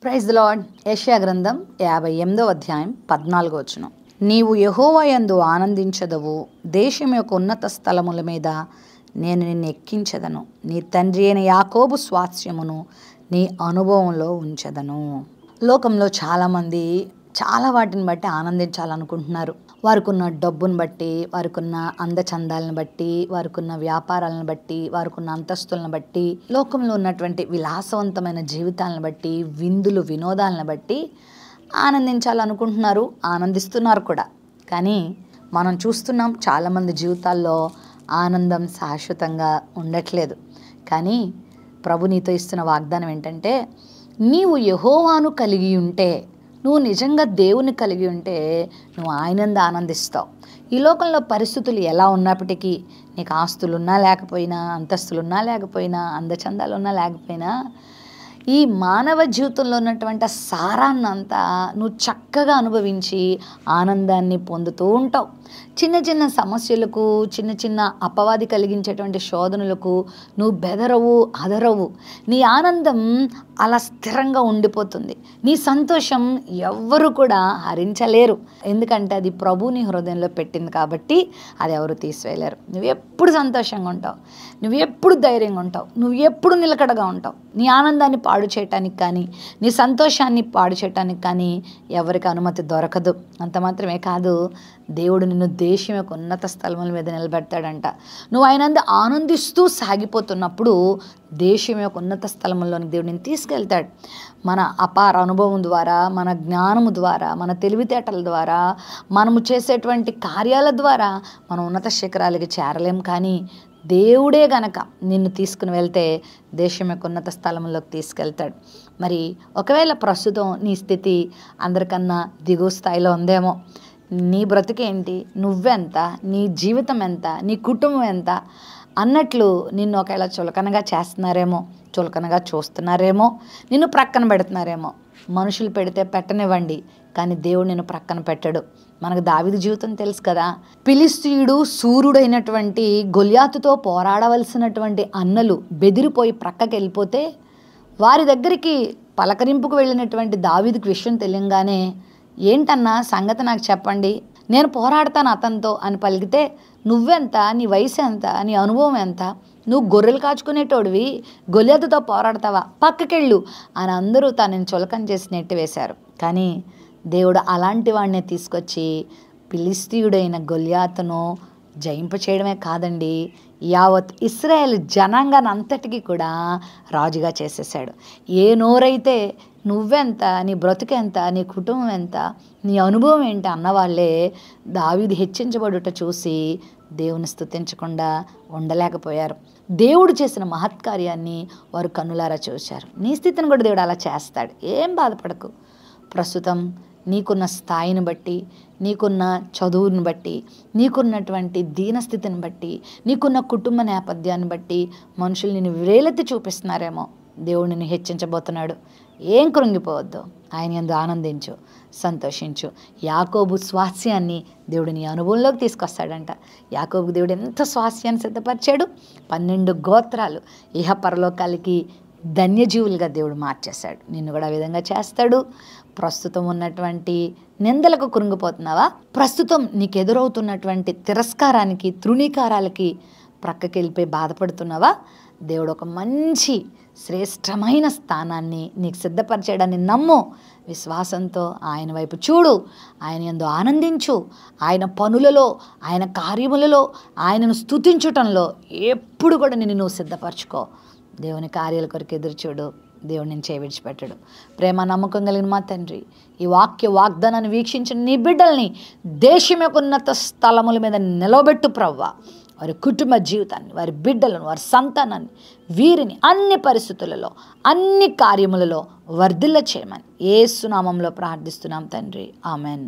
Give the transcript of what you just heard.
Praise the lord. యెషయా గ్రంథం 58వ అధ్యాయం 14వ వచనం. నీవు యెహోవా యందు ఆనందించదవు, దేశం యొక్క ఉన్నత స్థలముల మీద నేను నిన్ను ఎక్కించదను, నీ తండ్రి అయిన యాకోబు స్వాస్థ్యమును నీ అనుభవంలో ఉంచదను. లోకంలో చాలామంది చాలా వాటిని బట్టి ఆనందించాలనుకుంటున్నారు. వారికున్న డబ్బును బట్టి, వారికున్న అందచందాలను బట్టి, వారికున్న వ్యాపారాలను బట్టి, వారికున్న అంతస్తులను బట్టి, లోకంలో ఉన్నటువంటి విలాసవంతమైన జీవితాలను బట్టి, విందులు వినోదాలను బట్టి ఆనందించాలనుకుంటున్నారు, ఆనందిస్తున్నారు కూడా. కానీ మనం చూస్తున్నాం చాలామంది జీవితాల్లో ఆనందం శాశ్వతంగా ఉండట్లేదు. కానీ ప్రభు నీతో ఇస్తున్న వాగ్దానం ఏంటంటే, నీవు యెహోవాను కలిగి ఉంటే, నువ్వు నిజంగా దేవుని కలిగి ఉంటే నువ్వు ఆయనందు ఆనందిస్తావు. ఈ లోకంలో పరిస్థితులు ఎలా ఉన్నప్పటికీ, నీకు ఆస్తులున్నా లేకపోయినా, అంతస్తులున్నా లేకపోయినా, అందచందాలున్నా లేకపోయినా, ఈ మానవ జీవితంలో ఉన్నటువంటి సారాన్నంతా నువ్వు చక్కగా అనుభవించి ఆనందాన్ని పొందుతూ ఉంటావు. చిన్న చిన్న సమస్యలకు, చిన్న చిన్న అపవాది కలిగించేటువంటి శోధనలకు నువ్వు బెదరవు, అదరవు. నీ ఆనందం అలా స్థిరంగా ఉండిపోతుంది. నీ సంతోషం ఎవ్వరు కూడా హరించలేరు. ఎందుకంటే అది ప్రభు నీ హృదయంలో పెట్టింది కాబట్టి అది ఎవరు తీసివేయలేరు. నువ్వు ఎప్పుడు సంతోషంగా ఉంటావు, నువ్వు ఎప్పుడు ధైర్యంగా ఉంటావు, నువ్వు ఎప్పుడు నిలకడగా ఉంటావు. నీ ఆనందాన్ని పాడు చేయటానికి కానీ, నీ సంతోషాన్ని పాడు చేయటానికి కానీ ఎవరికి అనుమతి దొరకదు. అంత మాత్రమే కాదు, దేవుడు నిన్ను దేశం యొక్క ఉన్నత స్థలముల మీద నిలబెడతాడంట. నువ్వు ఆయనందు ఆనందిస్తూ సాగిపోతున్నప్పుడు దేశం యొక్క ఉన్నత స్థలముల్లోని దేవుడు నిన్ను తీసుకెళ్తాడు. మన అపార అనుభవం ద్వారా, మన జ్ఞానము ద్వారా, మన తెలివితేటల ద్వారా, మనము చేసేటువంటి కార్యాల ద్వారా మనం ఉన్నత శిఖరాలకి చేరలేం. కానీ దేవుడే గనక నిన్ను తీసుకుని వెళ్తే దేశం యొక్క ఉన్నత స్థలంలోకి తీసుకెళ్తాడు. మరి ఒకవేళ ప్రస్తుతం నీ స్థితి అందరికన్నా దిగువ స్థాయిలో ఉందేమో, నీ బ్రతుకేంటి, నువ్వెంత, నీ జీవితం ఎంత, నీ కుటుంబం ఎంత అన్నట్లు నిన్ను ఒకవేళ చులకనగా చేస్తున్నారేమో, చులకనగా చూస్తున్నారేమో, నిన్ను ప్రక్కన పెడుతున్నారేమో. మనుషులు పెడితే పెట్టనివ్వండి, కానీ దేవుడు నిన్ను ప్రక్కన పెట్టడు. మనకు దావీదు జీవితం తెలుసు కదా. ఫిలిష్తీయుడు సూర్యుడైనటువంటి గొల్యాతుతో పోరాడవలసినటువంటి అన్నలు బెదిరిపోయి ప్రక్కకి వెళ్ళిపోతే వారి దగ్గరికి పలకరింపుకు వెళ్ళినటువంటి దావీదుకి విషయం తెలియంగానే, ఏంటన్నా సంగతి నాకు చెప్పండి, నేను పోరాడతాను అతనితో అని పలికితే, నువ్వెంత, నీ వయసు ఎంత, నీ అనుభవం ఎంత, నువ్వు గొర్రెలు కాచుకునేటోడివి, గొల్యాతుతో పోరాడతావా, పక్కకెళ్ళు అని అందరూ తనని చులకన చేసి నెట్టివేశారు. కానీ దేవుడు అలాంటి వాడినే తీసుకొచ్చి ఫిలిష్తీయుడైన గొల్యాతును జయింపచేయడమే కాదండి, యావత్ ఇశ్రాయేల్ జనాంగాన్ని అంతటికీ కూడా రాజుగా చేసేసాడు. ఏ నోరైతే నువ్వెంత, నీ బ్రతుకెంత, నీ కుటుంబం ఎంత, నీ అనుభవం ఏంటి అన్నవాళ్ళే దావీదు హెచ్చించబడుట చూసి దేవుని స్తుతించకుండా ఉండలేకపోయారు. దేవుడు చేసిన మహత్కార్యాన్ని వారు కన్నులారా చూశారు. నీ స్థితిని కూడా దేవుడు అలా చేస్తాడు. ఏం బాధపడకు. ప్రస్తుతం నీకున్న స్థాయిని బట్టి, నీకున్న చదువుని బట్టి, నీకున్నటువంటి దీనస్థితిని బట్టి, నీకున్న కుటుంబ నేపథ్యాన్ని బట్టి మనుషులు నిన్ను వేలెత్తి చూపిస్తున్నారేమో, దేవుడు నిన్ను హెచ్చించబోతున్నాడు. ఏం కృంగిపోవద్దు, ఆయన యందు ఆనందించు, సంతోషించు. యాకోబు స్వాస్యాన్ని దేవుడు నీ అనుభవంలోకి తీసుకొస్తాడంట. యాకోబు దేవుడు ఎంత స్వాస్యాన్ని సిద్ధపరిచాడు. 12 గోత్రాలు ఇహ పరలోకాలకి ధన్యజీవులుగా దేవుడు మార్చేశాడు. నిన్ను కూడా ఆ విధంగా చేస్తాడు. ప్రస్తుతం ఉన్నటువంటి నిందలకు కృంగిపోతున్నావా? ప్రస్తుతం నీకు ఎదురవుతున్నటువంటి తిరస్కారానికి, తృణీకారాలకి ప్రక్కకి వెళ్ళిపోయి బాధపడుతున్నావా? దేవుడు ఒక మంచి శ్రేష్టమైన స్థానాన్ని నీకు సిద్ధపరిచాడని నమ్ము. విశ్వాసంతో ఆయన వైపు చూడు, ఆయన యందు ఆనందించు. ఆయన పనులలో, ఆయన కార్యములలో, ఆయనను స్తుతించటంలో ఎప్పుడు కూడా నిన్ను నువ్వు సిద్ధపరచుకో. దేవుని కార్యాల కొరకు ఎదురు చూడు. దేవుడు నేను విడిచిపెట్టడు. ప్రేమ నమ్మకం కలిగిన మా తండ్రి, ఈ వాగ్దానాన్ని వీక్షించిన నీ బిడ్డల్ని దేశం యొక్క ఉన్నత స్థలముల మీద నిలబెట్టు ప్రభువా. వారి కుటుంబ జీవితాన్ని, వారి బిడ్డలను, వారి సంతానాన్ని, వీరిని అన్ని పరిస్థితులలో, అన్ని కార్యములలో వర్ధిల్ల చేయమని యేసు నామములో ప్రార్థిస్తున్నాం తండ్రి. ఆమెన్.